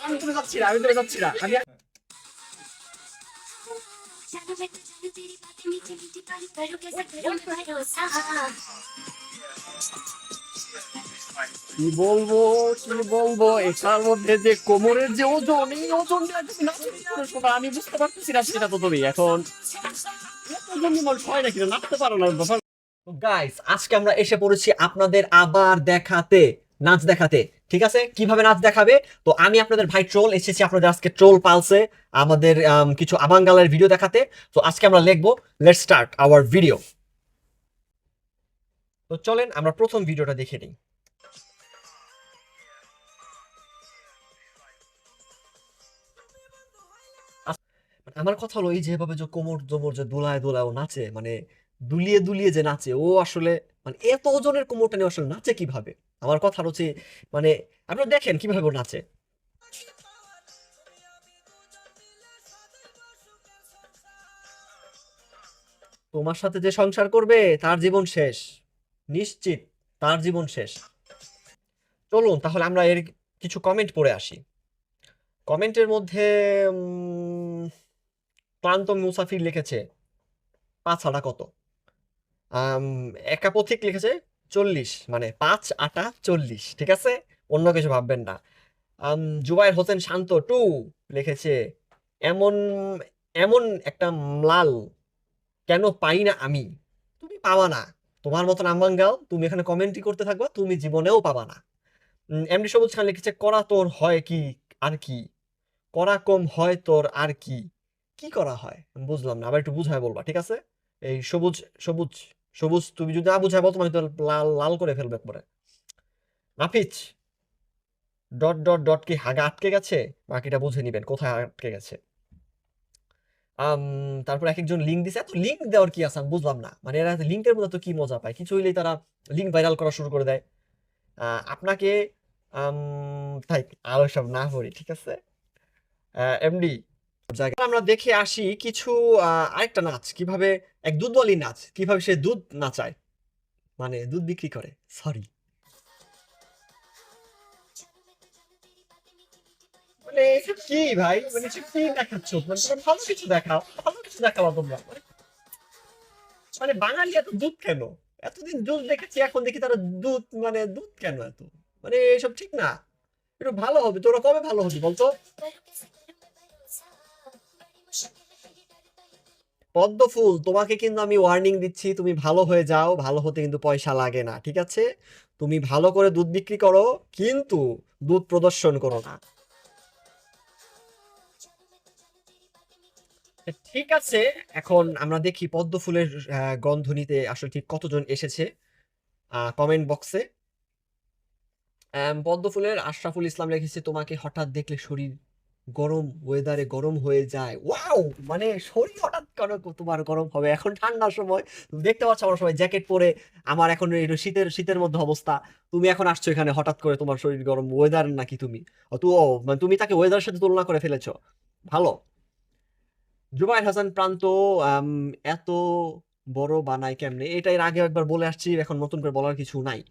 আমি তুমি যাচ্ছি না, আমি তুমি যাচ্ছি না, আমি কি বলবো, কি বলবো, এটার মধ্যে যে কোমরের যে ওজন, এই ওজন দিয়ে তুমি নাচতে পারো শোনা, আমি বুঝতে পারতেছি না সেটা তো তুমি এখন এত ওজন নিয়ে মানুষ হয় নাকি নাচতে পারো না বাবা। গাইস, আজকে আমরা এসে পড়েছি আপনাদের আবার দেখাতে, নাচ দেখাতে। ঠিক আছে, কিভাবে নাচ দেখাবে? তো আমি আপনাদের ভাই ট্রোল এসেছি আপনাদের আজকে ট্রোল পালসে আমাদের কিছু আবাঙ্গালের ভিডিও দেখাতে। তো আজকে আমরা লিখবো, লেটস স্টার্ট আওয়ার ভিডিও। তো চলেন আমরা প্রথম ভিডিওটা দেখে নিই। আমার কথা হলো, এই যেভাবে যে কোমর জমর যে দোলায় দোলায় ও নাচে, মানে দুলিয়ে দুলিয়ে যে নাচে ও, আসলে মানে এত ওজনের কোমরটা নিয়ে আসলে নাচে কিভাবে? আমার কথা হচ্ছে, মানে আপনারা দেখেন কিভাবে ও নাচে। তোমার সাথে যে সংসার করবে তার জীবন শেষ, নিশ্চিত, তার জীবন শেষ। চলুন তাহলে আমরা এর কিছু কমেন্ট পড়ে আসি। কমেন্টের মধ্যে উম, ক্লান্ত মুসাফির লিখেছে, পাছাটা কত? আম, একা পথিক লিখেছে 40, মানে 5 8 40। ঠিক আছে, অন্য কিছু ভাববেন না। জুবায়ের হোসেন শান্ত টু লিখেছে, এমন এমন একটা ম্লাল কেন পাই না আমি? তুমি পাবা না, তোমার মতন আম্বাঙ্গাল তুমি এখানে কমেন্টই করতে থাকবা, তুমি জীবনেও পাবা না। এমডি সবুজ খান লিখেছে, করা তোর হয় কি আর কি, করা কম হয় তোর আর কি, কি করা হয়? আমি বুঝলাম না, আবার একটু বুঝায় বলবা, ঠিক আছে? এই সবুজ, সবুজ, সবুজ, তুমি যদি না বুঝায় বল তোমাকে তো লাল লাল করে ফেলবে পরে। নাফিজ ডট ডট ডট কি হাগা আটকে গেছে? বাকিটা বুঝে নিবেন কোথায় আটকে গেছে। আম, তারপর এক একজন লিঙ্ক দিছে, এত লিঙ্ক দেওয়ার কি আছে আমি বুঝলাম না, মানে এরা লিঙ্কের মধ্যে তো কি মজা পায়, কিছু হইলেই তারা লিঙ্ক ভাইরাল করা শুরু করে দেয়। আপনাকে তাই আরো সব না করি, ঠিক আছে। এমডি জায়গায় আমরা দেখে আসি কিছু আরেকটা নাচ, কিভাবে এক দুধওয়ালি নাচ, কিভাবে সে দুধ নাচায়, মানে দুধ বিক্রি করে, সরি, মানে এসব কি ভাই, মানে এসব কি দেখাচ্ছ? মানে তোমরা ভালো কিছু দেখাও, ভালো কিছু দেখাও তোমরা, মানে মানে বাঙালি এত দুধ কেন? এতদিন দুধ দেখেছি, এখন দেখি তারা দুধ, মানে দুধ কেন এত, মানে এসব ঠিক না। একটু ভালো হবে, তোরা কবে ভালো হবি বলতো? পদ্ম ফুল, তোমাকে কিন্তু আমি ওয়ার্নিং দিচ্ছি, তুমি ভালো হয়ে যাও, ভালো হতে কিন্তু পয়সা লাগে না, ঠিক আছে? তুমি ভালো করে দুধ বিক্রি করো, কিন্তু দুধ প্রদর্শন করো না। ঠিক আছে, এখন আমরা দেখি পদ্ম ফুলের গন্ধ নিতে আসলে ঠিক কতজন এসেছে কমেন্ট বক্সে। পদ্ম ফুলের আশরাফুল ইসলাম লিখেছে, তোমাকে হঠাৎ দেখলে শরীর গরম, ওয়েদারে গরম হয়ে যায়, ওয়াও, মানে শরীর হঠাৎ কেন তোমার গরম হবে? এখন ঠান্ডার সময়, তুমি দেখতে পাচ্ছ আমরা সবাই জ্যাকেট পরে, আমার এখন এই শীতের শীতের মধ্যে অবস্থা, তুমি এখন আসছো এখানে হঠাৎ করে তোমার শরীর গরম, ওয়েদার নাকি তুমি? মানে তুমি তাকে ওয়েদারের সাথে তুলনা করে ফেলেছো, ভালো। জুবাইর হাসান প্রান্ত, আম, এত বড় বানাই কেমনে? এটা এর আগে একবার বলে আসছি, এখন নতুন করে বলার কিছু নাই।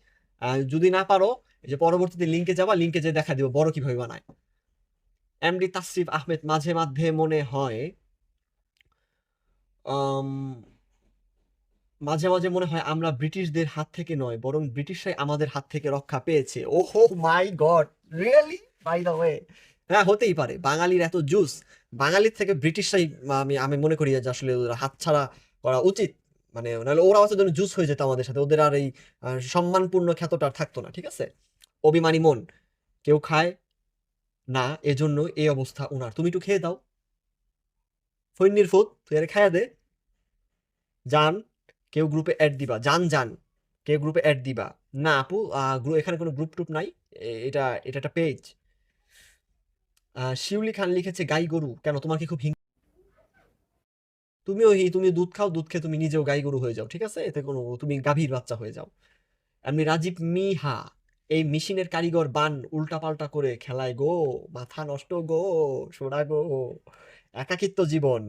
যদি না পারো, এই যে পরবর্তীতে লিঙ্কে যাবা, লিঙ্কে যে দেখা দিব বড় কিভাবে বানায়। এমডি তাসরিফ আহমেদ, মাঝে মাঝে মনে হয়, আম, মাঝে মাঝে মনে হয় আমরা ব্রিটিশদের হাত থেকে নয়, বরং ব্রিটিশরাই আমাদের হাত থেকে রক্ষা পেয়েছে। ওহো my God, really, by the way. হ্যাঁ, হতেই পারে, বাঙালির এত জুস, বাঙালির থেকে ব্রিটিশরাই, আমি আমি মনে করি যে আসলে ওদের হাতছাড়া করা উচিত, মানে নাহলে ওরা হয়তো যেন জুস হয়ে যেত আমাদের সাথে, ওদের আর এই সম্মানপূর্ণ খ্যাতটা আর থাকতো না, ঠিক আছে? অভিমানী মন, কেউ খায় না এজন্য এই অবস্থা উনার, তুমি একটু খেয়ে দাও, ফৈন্নির ফুত, তুই আরে খাইয়া দে। জান, কেউ গ্রুপে অ্যাড দিবা, জান জান, কেউ গ্রুপে অ্যাড দিবা। না আপু, এখানে কোনো গ্রুপ টুপ নাই, এটা এটা একটা পেজ। শিউলি খান লিখেছে, গাই গরু কেন, তোমার কি খুব তুমিও তুমি দুধ খাও, দুধ খেয়ে তুমি নিজেও গাই গরু হয়ে যাও, ঠিক আছে? এতে কোনো, তুমি গাভীর বাচ্চা হয়ে যাও। এমনি রাজীব মিহা, এই মেশিনের কারিগর বান উল্টা পাল্টা করে খেলায় গো, মাথা নষ্ট গো, সোনা গো, একাকিত্ব জীবন,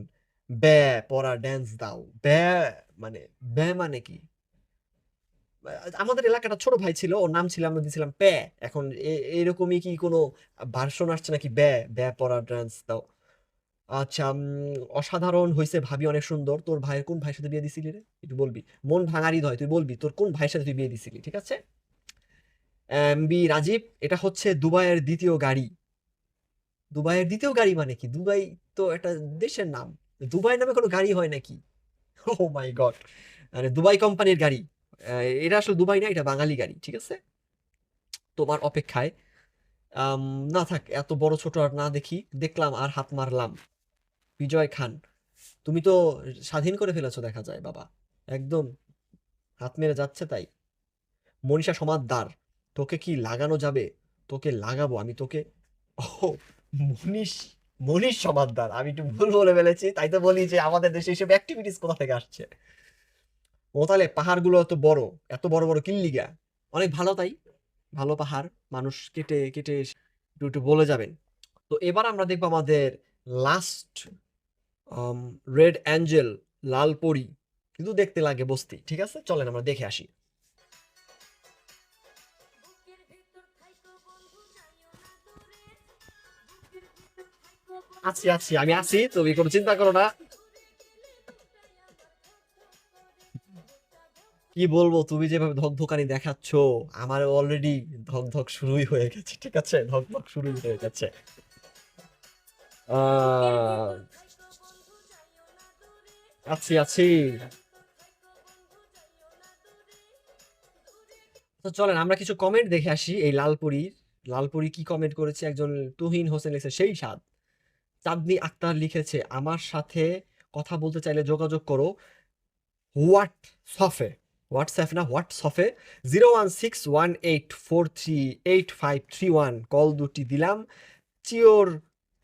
ব্যা পড়া ড্যান্স দাও, ব্যা মানে, ব্যা মানে কি? আমাদের এলাকাটা ছোট ভাই ছিল, ওর নাম ছিল, আমরা দিয়েছিলাম প্যা। এখন এরকমই কি কোনো ভার্সন আসছে নাকি ব্যা ব্যা পড়া ডান্স দাও? আচ্ছা, অসাধারণ হয়েছে ভাবি, অনেক সুন্দর। তোর ভাইয়ের কোন ভাইয়ের সাথে বিয়ে দিছিলি রে, একটু বলবি? মন ভাঙারি হয়, তুই বলবি তোর কোন ভাইয়ের সাথে তুই বিয়ে দিছিলি, ঠিক আছে? বি রাজীব, এটা হচ্ছে দুবাইয়ের দ্বিতীয় গাড়ি। দুবাইয়ের দ্বিতীয় গাড়ি মানে কি? দুবাই তো একটা দেশের নাম, দুবাই নামে কোনো গাড়ি হয় নাকি? ও মাই গড, মানে দুবাই কোম্পানির গাড়ি। এটা আসলে দুবাই না, এটা বাঙালি গাড়ি, ঠিক আছে? তোমার অপেক্ষায়। আম, না থাক, এত বড় ছোট আর না দেখি, দেখলাম আর হাত মারলাম। বিজয় খান, তুমি তো স্বাধীন করে ফেলেছো দেখা যায় বাবা, একদম হাত মেরে যাচ্ছে তাই। মনীষা সমাদ্দার, তোকে কি লাগানো যাবে? তোকে লাগাবো আমি তোকে। ও, মনীষ, মনীষ সমাদ্দার, আমি একটু ভুল বলে ফেলেছি, তাই তো বলি যে আমাদের দেশে এইসব অ্যাক্টিভিটিস কোথা থেকে আসছে। ও তাহলে পাহাড়গুলো এত বড়, এত বড় বড় কিল্লিগা, অনেক ভালো তাই, ভালো পাহাড়, মানুষ কেটে কেটে একটু একটু বলে যাবেন। তো এবার আমরা দেখবো আমাদের লাস্ট রেড অ্যাঞ্জেল, লাল পরি, কিন্তু দেখতে লাগে বস্তি, ঠিক আছে? চলেন আমরা দেখে আসি। আছি আছি, আমি আছি, তুমি কোনো চিন্তা করো না। কি বলবো, তুমি যেভাবে ধকধকানি দেখাচ্ছ, আমার অলরেডি ধকধক শুরুই হয়ে গেছে, ঠিক আছে? ধকধক শুরুই হয়ে গেছে। আহ, আছি আছি। তো চলেন আমরা কিছু কমেন্ট দেখে আসি এই লালপুরীর। লালপুরি কি কমেন্ট করেছে? একজন তুহিন হোসেন লিখেছে, সেই স্বাদ। চাঁদনি আক্তার লিখেছে, আমার সাথে কথা বলতে চাইলে যোগাযোগ করো হোয়াটসঅ্যাপে। হোয়াটসঅ্যাপ না, হোয়াটসঅ্যাপে 01618438531, কল দুটি দিলাম। চিওর,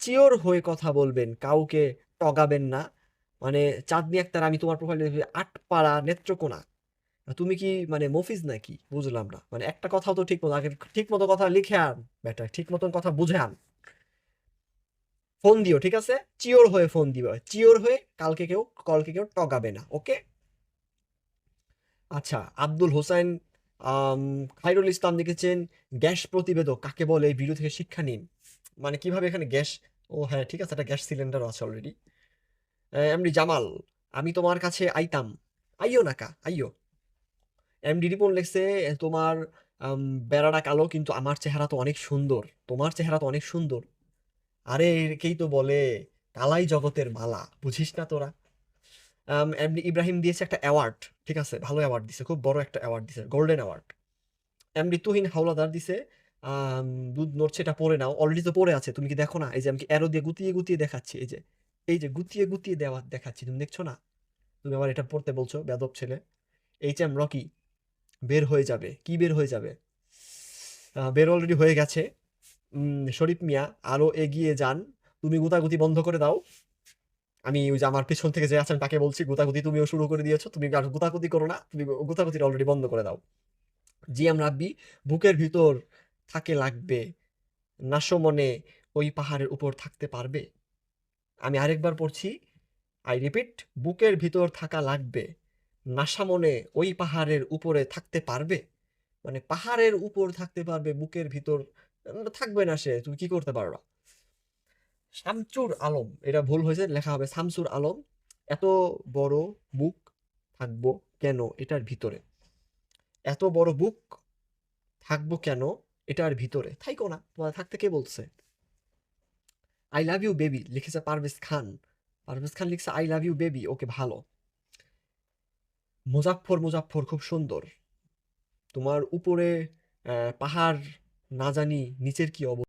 চিওর হয়ে কথা বলবেন, কাউকে টগাবেন না। মানে চাঁদনি আক্তার, আমি তোমার প্রোফাইলে আটপাড়া নেত্রকোনা, তুমি কি মানে মফিজ নাকি? বুঝলাম না, মানে একটা কথাও তো ঠিক মতো আগে ঠিক মতো কথা লিখে আন, বেটা ঠিক মতন কথা বুঝে আন। ফোন দিও, ঠিক আছে? চিওর হয়ে ফোন দিও, চিওর হয়ে, কালকে কেউ টগাবে না, ওকে? আচ্ছা, আব্দুল হোসেন আম, খাইরুল ইসলাম লিখেছেন, গ্যাস প্রতিবেদক কাকে বলে এই ভিডিও থেকে শিক্ষা নিন। মানে কিভাবে এখানে গ্যাস, ও হ্যাঁ ঠিক আছে, একটা গ্যাস সিলিন্ডারও আছে অলরেডি। এমডি জামাল, আমি তোমার কাছে আইতাম, আইও নাকা আইও। এমডি রিপন লিখছে, তোমার আম, বেড়াটা কালো কিন্তু আমার চেহারা তো অনেক সুন্দর, তোমার চেহারা তো অনেক সুন্দর। আরে একেই তো বলে কালাই জগতের মালা, বুঝিস না তোরা? এমডি ইব্রাহিম দিয়েছে একটা অ্যাওয়ার্ড, ঠিক আছে, ভালো অ্যাওয়ার্ড দিছে, খুব বড় একটা অ্যাওয়ার্ড দিছে, golden award. MD Tuhin Howlader দিছে আম, দুধ নড়ছে, এটা পড়ে নাও, অলরেডি তো পড়ে আছে, তুমি কি দেখো না? এই যে আমি অ্যারো দিয়ে গুতিয়ে গুতিয়ে দেখাচ্ছি, এই যে, এই যে গুতিয়ে গুতিয়ে দেওয়া দেখাচ্ছি, তুমি দেখছো না? তুমি আবার এটা পড়তে বলছো, বেয়াদব ছেলে। এইচ এম রকি, বের হয়ে যাবে, কি বের হয়ে যাবে? বের অলরেডি হয়ে গেছে। শরীফ মিয়া, আরো এগিয়ে যান, তুমি গুতাগুতি বন্ধ করে দাও। আমি ওই যে আমার পেছন থেকে যে আছেন তাকে বলছি, গুতাগুতি তুমিও শুরু করে দিয়েছো, তুমি আর গুতাগুতি করো না, তুমি গুতাগুতি অলরেডি বন্ধ করে দাও। জি এম রাব্বি, বুকের ভিতর থাকে লাগবে, নাশো মনে ওই পাহাড়ের উপর থাকতে পারবে। আমি আরেকবার পড়ছি, আই রিপিট, বুকের ভিতর থাকা লাগবে, নাশা মনে ওই পাহাড়ের উপরে থাকতে পারবে। মানে পাহাড়ের উপর থাকতে পারবে, বুকের ভিতর থাকবে না সে, তুমি কি করতে পারবা? শামচুর আলম, এটা ভুল হয়েছে, লেখা হবে শামসুর আলম। এত বড় বুক থাকবো কেন এটার ভিতরে? এত বড় বুক থাকবো কেন এটার ভিতরে? থাইকো না, তোমার থাকতে কে বলছে? আই লাভ ইউ বেবি লিখেছে পারভেজ খান। পারভেজ খান লিখছে আই লাভ ইউ বেবি, ওকে ভালো। মুজাফফর, মুজাফফর খুব সুন্দর। তোমার উপরে পাহাড়, না জানি নিচের কি অবস্থা।